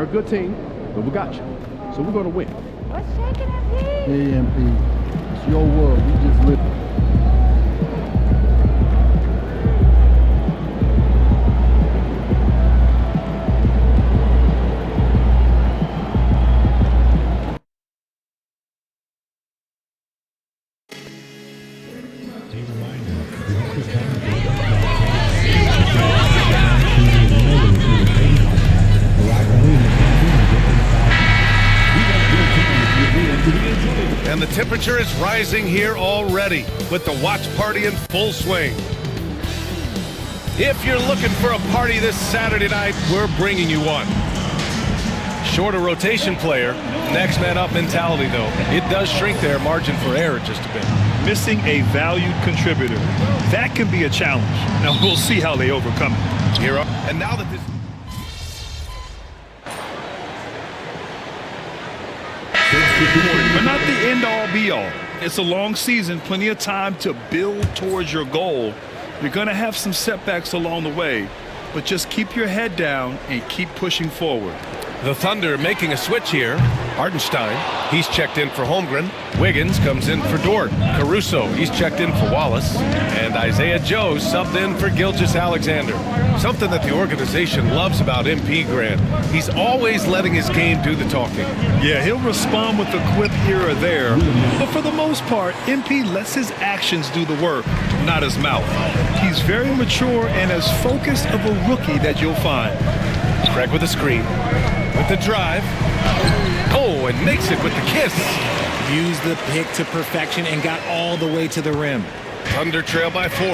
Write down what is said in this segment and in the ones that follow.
a good team, but we got you. So we're going to win. What's shaking, MP? Hey, MP. It's your world. We just live. And the temperature is rising here already with the watch party in full swing. If you're looking for a party this Saturday night, we're bringing you one. Shorter rotation player, next man up mentality though. It does shrink their margin for error just a bit. Missing a valued contributor. That can be a challenge. Now we'll see how they overcome it. Here up. And now that this... But not the end-all, be-all. It's a long season, plenty of time to build towards your goal. You're going to have some setbacks along the way, but just keep your head down and keep pushing forward. The Thunder making a switch here. Hartenstein, he's checked in for Holmgren. Wiggins comes in for Dort. Caruso, he's checked in for Wallace. And Isaiah Joe subbed in for Gilgeous-Alexander. Something that the organization loves about MP Grant. He's always letting his game do the talking. Yeah, he'll respond with a quip here or there. But for the most part, MP lets his actions do the work, not his mouth. He's very mature and as focused of a rookie that you'll find. Craig with the screen. With the drive. Oh, and makes it with the kiss. Used the pick to perfection and got all the way to the rim. Thunder trail by 4.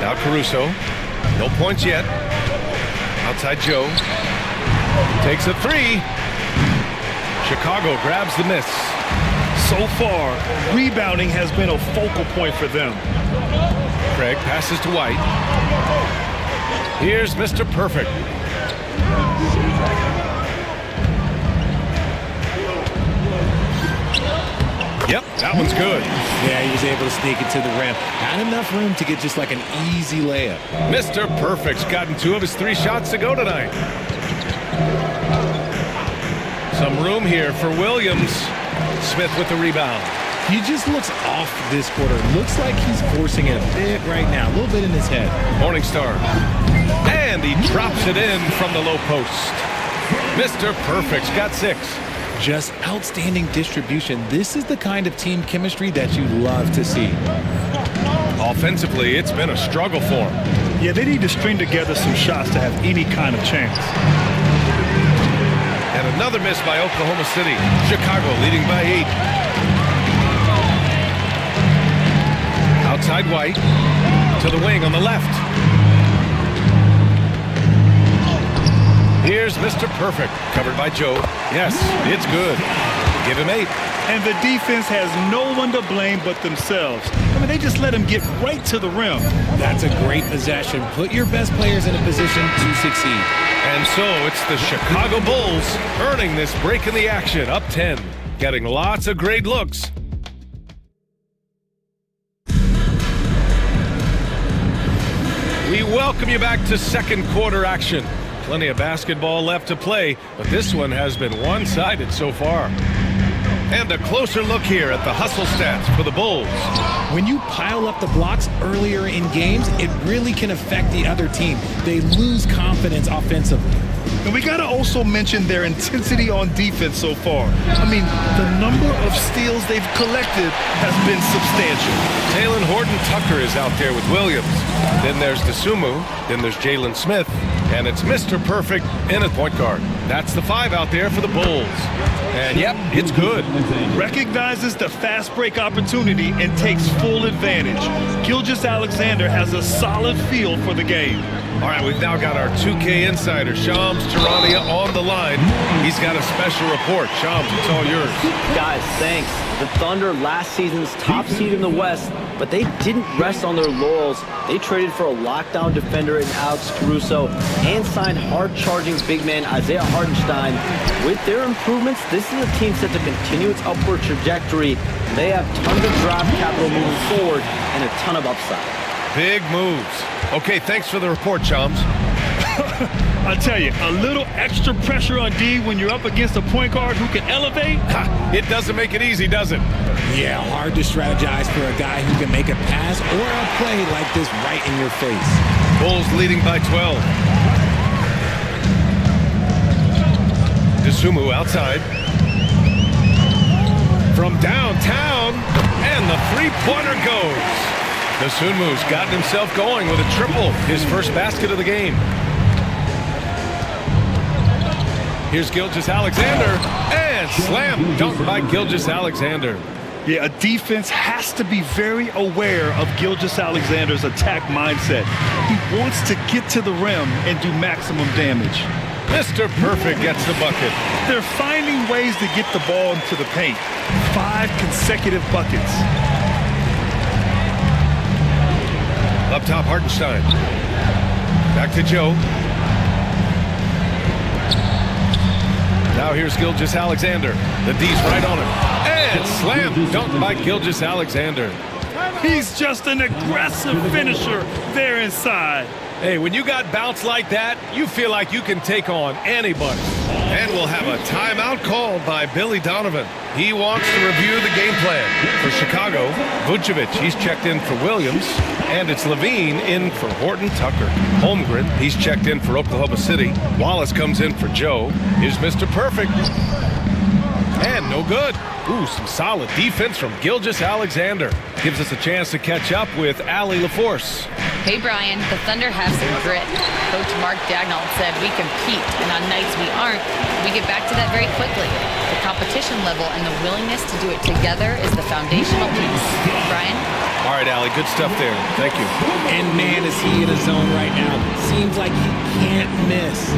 Now Caruso. No points yet. Outside Joe. Takes a 3. Chicago grabs the miss. So far, rebounding has been a focal point for them. Craig passes to White. Here's Mr. Perfect. Yep, that one's good. Yeah, he was able to sneak it to the rim. Not enough room to get just like an easy layup. Mr. Perfect's gotten 2 of his 3 shots to go tonight. Some room here for Williams. Smith with the rebound. He just looks off this quarter. Looks like he's forcing it a bit right now. A little bit in his head. Morningstar. And he drops it in from the low post. Mr. Perfect's got 6. Just outstanding distribution. This is the kind of team chemistry that you love to see. Offensively, it's been a struggle for him. Yeah, they need to string together some shots to have any kind of chance. And another miss by Oklahoma City. Chicago leading by 8. Outside White to the wing on the left. Here's Mr. Perfect, covered by Joe. Yes, it's good. Give him 8. And the defense has no one to blame but themselves. I mean, they just let him get right to the rim. That's a great possession. Put your best players in a position to succeed. And so it's the Chicago Bulls earning this break in the action, up 10, getting lots of great looks. We welcome you back to second quarter action. Plenty of basketball left to play, but this one has been one-sided so far. And a closer look here at the hustle stats for the Bulls. When you pile up the blocks earlier in games, it really can affect the other team. They lose confidence offensively. And we got to also mention their intensity on defense so far. I mean, the number of steals they've collected has been substantial. Talen Horton-Tucker is out there with Williams. Then there's DeSumo. Then there's Jalen Smith. And it's Mr. Perfect in a point guard. That's the 5 out there for the Bulls. And yep, it's good. Recognizes the fast break opportunity and takes full advantage. Gilgeous-Alexander has a solid feel for the game. All right, we've now got our 2K insider, Shams Charania, on the line. He's got a special report. Shams, it's all yours. Guys, thanks. The Thunder last season's top seed in the West, but they didn't rest on their laurels. They traded for a lockdown defender in Alex Caruso and signed hard-charging big man Isaiah Hartenstein. With their improvements, this is a team set to continue its upward trajectory. They have tons of draft capital moving forward and a ton of upside. Big moves. Okay, thanks for the report, Shams. I tell you, a little extra pressure on D when you're up against a point guard who can elevate. It doesn't make it easy, does it? Yeah, hard to strategize for a guy who can make a pass or a play like this right in your face. Bulls leading by 12. Dosunmu outside. From downtown, and the three-pointer goes. Dosunmu's gotten himself going with a triple, his first basket of the game. Here's Gilgeous-Alexander, and slam dunk by Gilgeous-Alexander. Yeah, a defense has to be very aware of Gilgeous-Alexander's attack mindset. He wants to get to the rim and do maximum damage. Mr. Perfect gets the bucket. They're finding ways to get the ball into the paint. 5 consecutive buckets. Up top, Hartenstein. Back to Joe. Now here's Gilgeous-Alexander. The D's right on him. And slam dunk by Gilgeous-Alexander. He's just an aggressive finisher there inside. Hey, when you got bounce like that, you feel like you can take on anybody. And we'll have a timeout called by Billy Donovan. He wants to review the game plan. For Chicago, Vucevic, he's checked in for Williams. And it's Levine in for Horton Tucker. Holmgren, he's checked in for Oklahoma City. Wallace comes in for Joe. Here's Mr. Perfect. And no good. Ooh, some solid defense from Gilgeous-Alexander. Gives us a chance to catch up with Allie LaForce. Hey, Brian, the Thunder have some grit. Coach Mark Daigneault said we compete, and on nights we aren't, we get back to that very quickly. The competition level and the willingness to do it together is the foundational piece. Brian? All right, Allie, good stuff there. Thank you. And man, is he in a zone right now. Seems like he can't miss.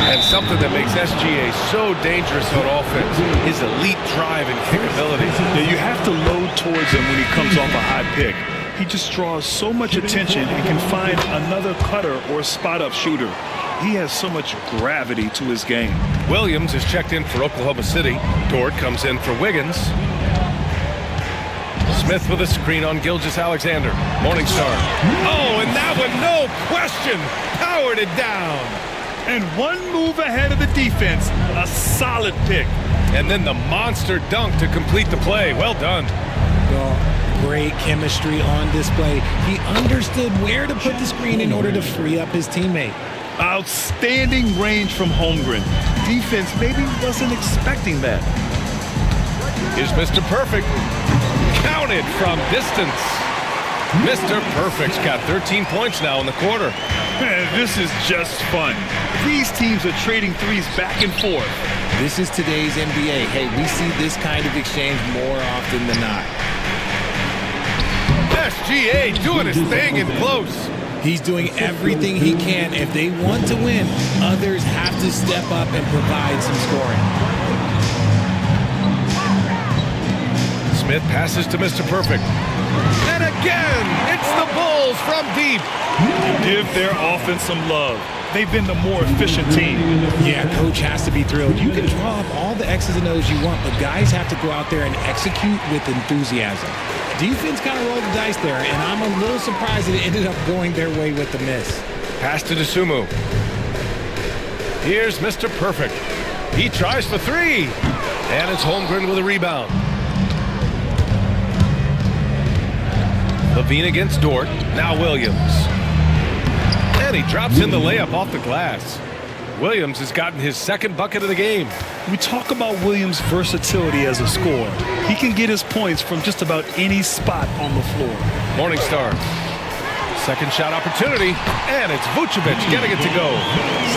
And something that makes SGA so dangerous on offense, his elite drive and kick ability. Yeah, you have to load towards him when he comes off a high pick. He just draws so much attention and can find another cutter or spot-up shooter. He has so much gravity to his game. Williams is checked in for Oklahoma City. Dort comes in for Wiggins. Smith with a screen on Gilgeous-Alexander. Morningstar. Oh, and that one, no question, powered it down. And one move ahead of the defense, a solid pick. And then the monster dunk to complete the play. Well done. Oh, great chemistry on display. He understood where to put the screen in order to free up his teammate. Outstanding range from Holmgren. Defense maybe wasn't expecting that. Here's Mr. Perfect. Counted from distance. Mr. Perfect's got 13 points now in the quarter. Man, this is just fun. These teams are trading threes back and forth. This is today's NBA. Hey, we see this kind of exchange more often than not. SGA doing his thing in close. He's doing everything he can. If they want to win, others have to step up and provide some scoring. Smith passes to Mr. Perfect. And again, it's the Bulls from deep. Give their offense some love. They've been the more efficient team. Yeah, coach has to be thrilled. You can draw up all the X's and O's you want, but guys have to go out there and execute with enthusiasm. Defense kind of rolled the dice there, and I'm a little surprised that it ended up going their way with the miss. Pass to Dosunmu. Here's Mr. Perfect. He tries for three. And it's Holmgren with a rebound. Levine against Dort. Now Williams. And he drops in the layup off the glass. Williams has gotten his second bucket of the game. We talk about Williams' versatility as a scorer. He can get his points from just about any spot on the floor. Morningstar. Second shot opportunity. And it's Vucevic getting it to go.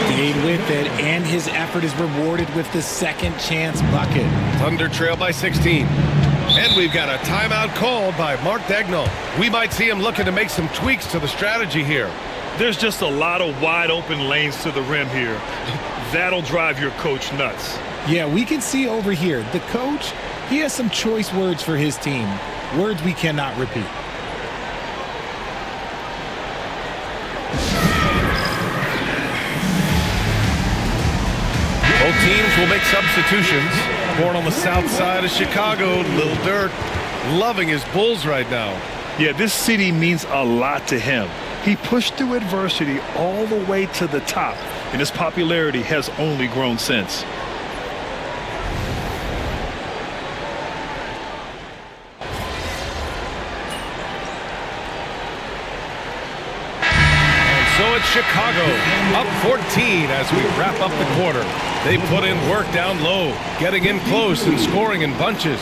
Stayed with it, and his effort is rewarded with the second chance bucket. Thunder trail by 16. And we've got a timeout called by Mark Daigneault. We might see him looking to make some tweaks to the strategy here. There's just a lot of wide open lanes to the rim here. That'll drive your coach nuts. Yeah, we can see over here, the coach, he has some choice words for his team. Words we cannot repeat. Both teams will make substitutions. Born on the south side of Chicago, Lil Durk loving his Bulls right now. Yeah, this city means a lot to him. He pushed through adversity all the way to the top, and his popularity has only grown since. So it's Chicago, up 14 as we wrap up the quarter. They put in work down low, getting in close and scoring in bunches.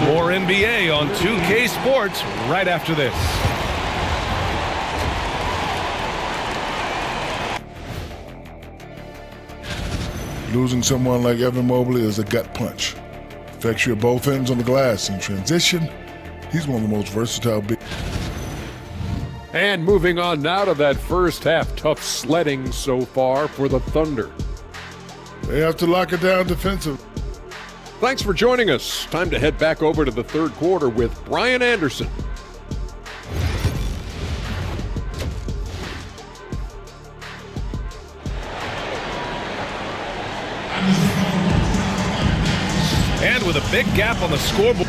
More NBA on 2K Sports right after this. Losing someone like Evan Mobley is a gut punch. Affects you at both ends on the glass. In transition, he's one of the most versatile big. And moving on now to that first half, tough sledding so far for the Thunder. They have to lock it down defensively. Thanks for joining us. Time to head back over to the third quarter with Brian Anderson. And with a big gap on the scoreboard.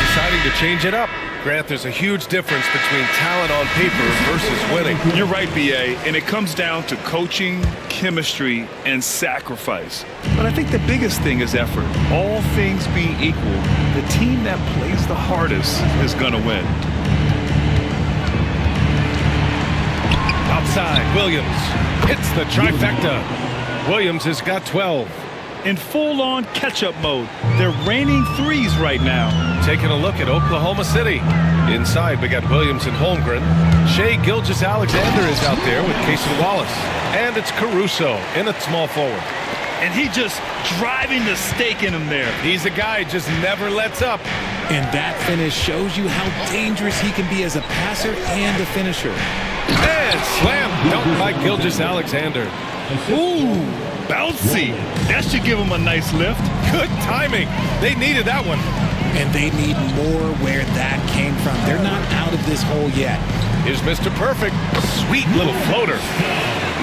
Deciding to change it up. Grant, there's a huge difference between talent on paper versus winning. You're right, B.A., and it comes down to coaching, chemistry, and sacrifice. But I think the biggest thing is effort. All things being equal, the team that plays the hardest is going to win. Outside, Williams hits the trifecta. Williams has got 12. In full-on catch-up mode, they're raining threes right now. Taking a look at Oklahoma City. Inside, we got Williams and Holmgren. Shai Gilgeous-Alexander is out there with Casey Wallace. And it's Caruso in at small forward. And he just driving the stake in him there. He's a guy who just never lets up. And that finish shows you how dangerous he can be as a passer and a finisher. And slam dunk by Gilgeous-Alexander. Ooh, bouncy. That should give him a nice lift. Good timing. They needed that one. And they need more where that came from. They're not out of this hole yet. Here's Mr. Perfect. Sweet little floater.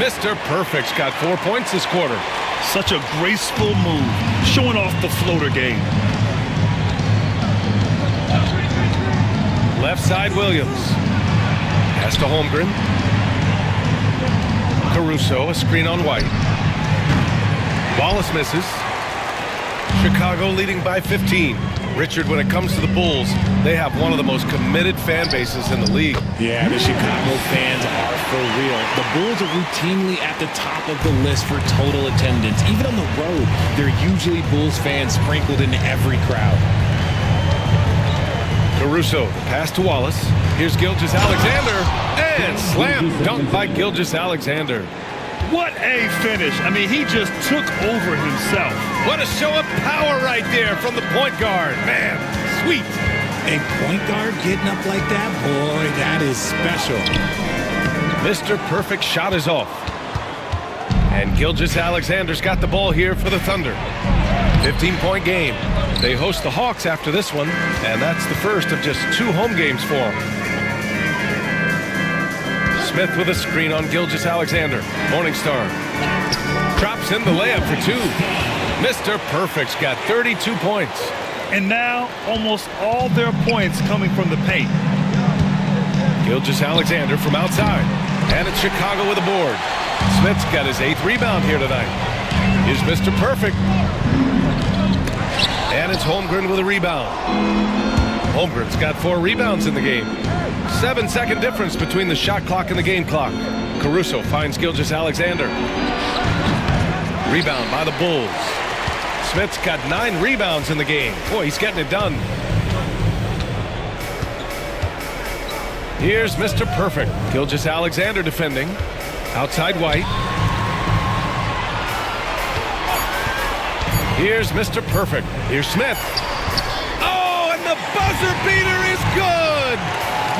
Mr. Perfect's got 4 points this quarter. Such a graceful move, showing off the floater game. Left side, Williams. Pass to Holmgren. Caruso, a screen on White. Wallace misses. Chicago leading by 15. Richard, when it comes to the Bulls, they have one of the most committed fan bases in the league. Yeah, the Chicago fans are for real. The Bulls are routinely at the top of the list for total attendance. Even on the road, there are usually Bulls fans sprinkled in every crowd. Caruso, pass to Wallace. Here's Gilgeous-Alexander. And slam dunk by Gilgeous-Alexander. What a finish. I mean, he just took over himself. What a show of power right there from the point guard. Man, sweet. A point guard getting up like that, boy, that is special. Mr. Perfect shot is off. And Gilgeous-Alexander's got the ball here for the Thunder. 15-point game. They host the Hawks after this one, and that's the first of just 2 home games for them. Smith with a screen on Gilgeous-Alexander. Morningstar drops in the layup for 2. Mr. Perfect's got 32 points. And now almost all their points coming from the paint. Gilgeous-Alexander from outside. And it's Chicago with a board. Smith's got his 8th rebound here tonight. Here's Mr. Perfect. And it's Holmgren with a rebound. Holmgren's got 4 rebounds in the game. 7-second difference between the shot clock and the game clock. Caruso finds Gilgeous-Alexander. Rebound by the Bulls. Smith's got 9 rebounds in the game. Boy, he's getting it done. Here's Mr. Perfect. Gilgeous-Alexander defending. Outside White. Here's Mr. Perfect. Here's Smith. Oh, and the buzzer beater is good.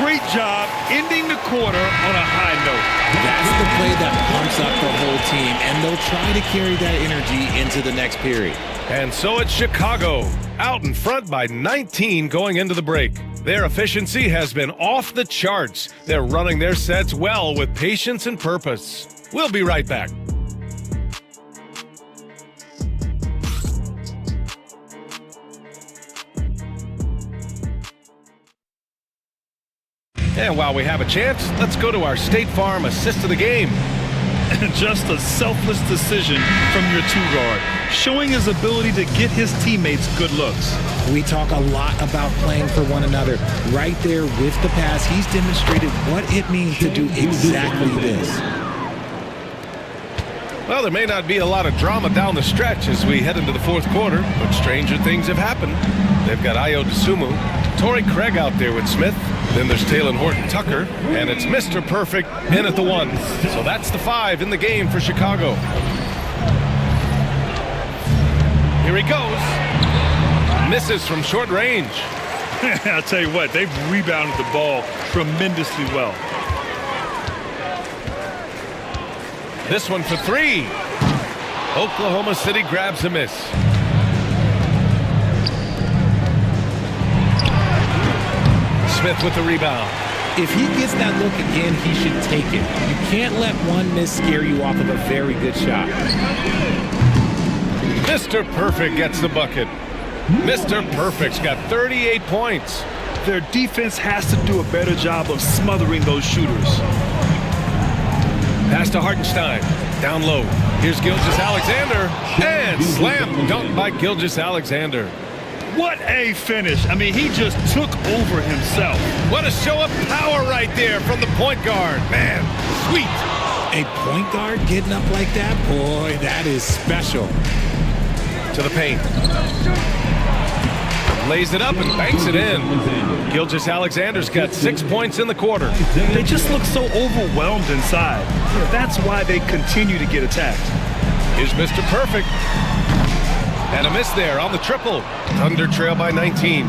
Great job ending the quarter on a high note. That's the play that pumps up the whole team, and they'll try to carry that energy into the next period. And so it's Chicago, out in front by 19 going into the break. Their efficiency has been off the charts. They're running their sets well with patience and purpose. We'll be right back. And while we have a chance, let's go to our State Farm assist of the game. Just a selfless decision from your two-guard, showing his ability to get his teammates good looks. We talk a lot about playing for one another. Right there with the pass, he's demonstrated what it means to do exactly this. Well, there may not be a lot of drama down the stretch as we head into the fourth quarter, but stranger things have happened. They've got Ayo Dosunmu, Torrey Craig out there with Smith. Then there's Taylor Horton-Tucker, and it's Mr. Perfect in at the 1. So that's the 5 in the game for Chicago. Here he goes. Misses from short range. I'll tell you what, they've rebounded the ball tremendously well. This one for 3. Oklahoma City grabs a miss. Smith with the rebound. If he gets that look again, he should take it. You can't let one miss scare you off of a very good shot. Mr. Perfect gets the bucket. Mr. Perfect's got 38 points. Their defense has to do a better job of smothering those shooters. Pass to Hartenstein. Down low. Here's Gilgeous-Alexander. And slam dunk by Gilgeous-Alexander. What a finish. I mean, he just took over himself. What a show of power right there from the point guard. Man, sweet. A point guard getting up like that? Boy, that is special. To the paint. Lays it up and banks it in. Gilgeous-Alexander's got 6 points in the quarter. They just look so overwhelmed inside. That's why they continue to get attacked. Here's Mr. Perfect. And a miss there on the triple. Thunder trail by 19.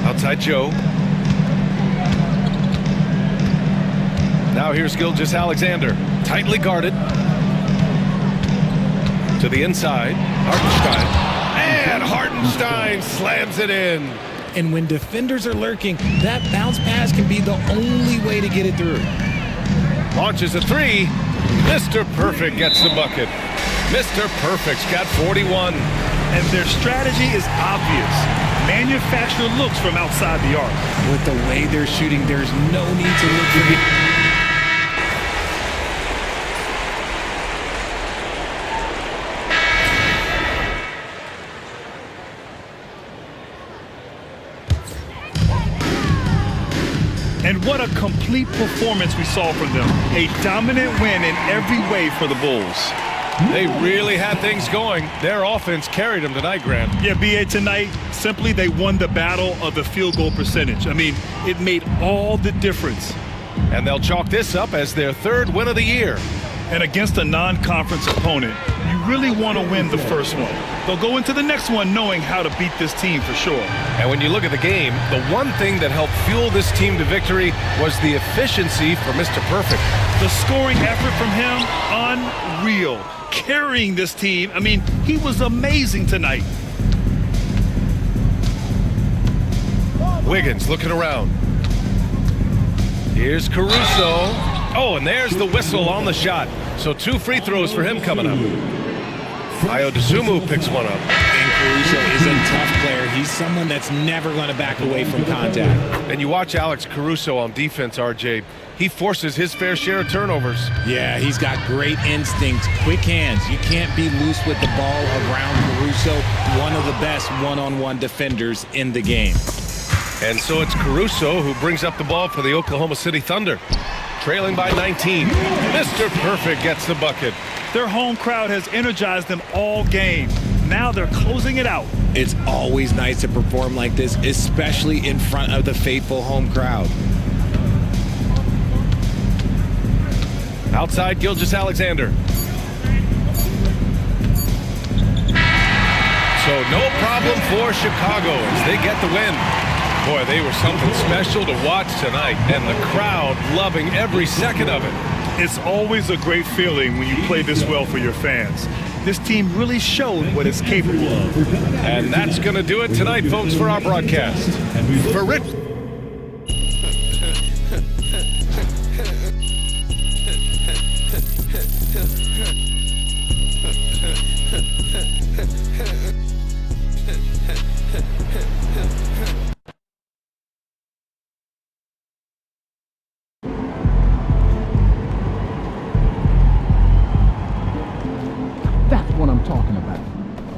Outside Joe. Now here's Gilgeous-Alexander. Tightly guarded. To the inside. Hartenstein. And Hartenstein slams it in. And when defenders are lurking, that bounce pass can be the only way to get it through. Launches a 3. Mr. Perfect gets the bucket. Mr. Perfect's got 41. And their strategy is obvious. Manufacture looks from outside the arc. With the way they're shooting, there's no need to look for it. And what a complete performance we saw from them. A dominant win in every way for the Bulls. They really had things going. Their offense carried them tonight, Grant. Yeah, B.A., tonight, simply they won the battle of the field goal percentage. I mean, it made all the difference. And they'll chalk this up as their 3rd win of the year. And against a non-conference opponent, you really want to win the first one. They'll go into the next one knowing how to beat this team for sure. And when you look at the game, the one thing that helped fuel this team to victory was the efficiency for Mr. Perfect. The scoring effort from him, unreal. Carrying this team, I mean, he was amazing tonight. Wiggins looking around. Here's Caruso. Oh, and there's the whistle on the shot. So 2 free throws for him coming up. Ayo Dosunmu picks one up. And Caruso is a tough player. He's someone that's never going to back away from contact. And you watch Alex Caruso on defense, RJ. He forces his fair share of turnovers. Yeah, he's got great instincts, quick hands. You can't be loose with the ball around Caruso, one of the best one-on-one defenders in the game. And so it's Caruso who brings up the ball for the Oklahoma City Thunder. Trailing by 19. Mr. Perfect gets the bucket. Their home crowd has energized them all game. Now they're closing it out. It's always nice to perform like this, especially in front of the faithful home crowd. Outside Gilgeous-Alexander. So no problem for Chicago as they get the win. Boy, they were something special to watch tonight, and the crowd loving every second of it. It's always a great feeling when you play this well for your fans. This team really showed what it's capable of. And that's going to do it tonight, folks, for our broadcast. For Rich.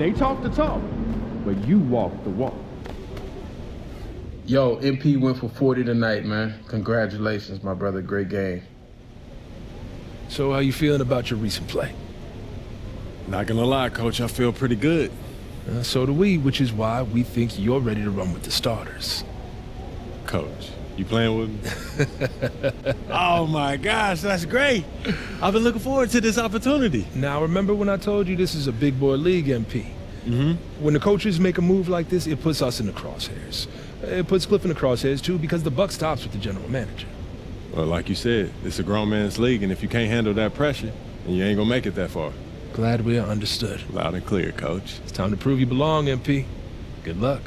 They talk the talk, but you walk the walk. Yo, MP went for 40 tonight, man. Congratulations, my brother. Great game. So how you feeling about your recent play? Not gonna lie, Coach, I feel pretty good. So do we, which is why we think you're ready to run with the starters. Coach, you playing with me? Oh my gosh, that's great. I've been looking forward to this opportunity. Now remember when I told you this is a big boy league, MP? When the coaches make a move like this, it puts us in the crosshairs. It puts Cliff in the crosshairs too, because the buck stops with the general manager. Well, like you said, it's a grown man's league, and if you can't handle that pressure, then you ain't gonna make it that far. Glad we are understood. Loud and clear, Coach. It's time to prove you belong, MP. Good luck.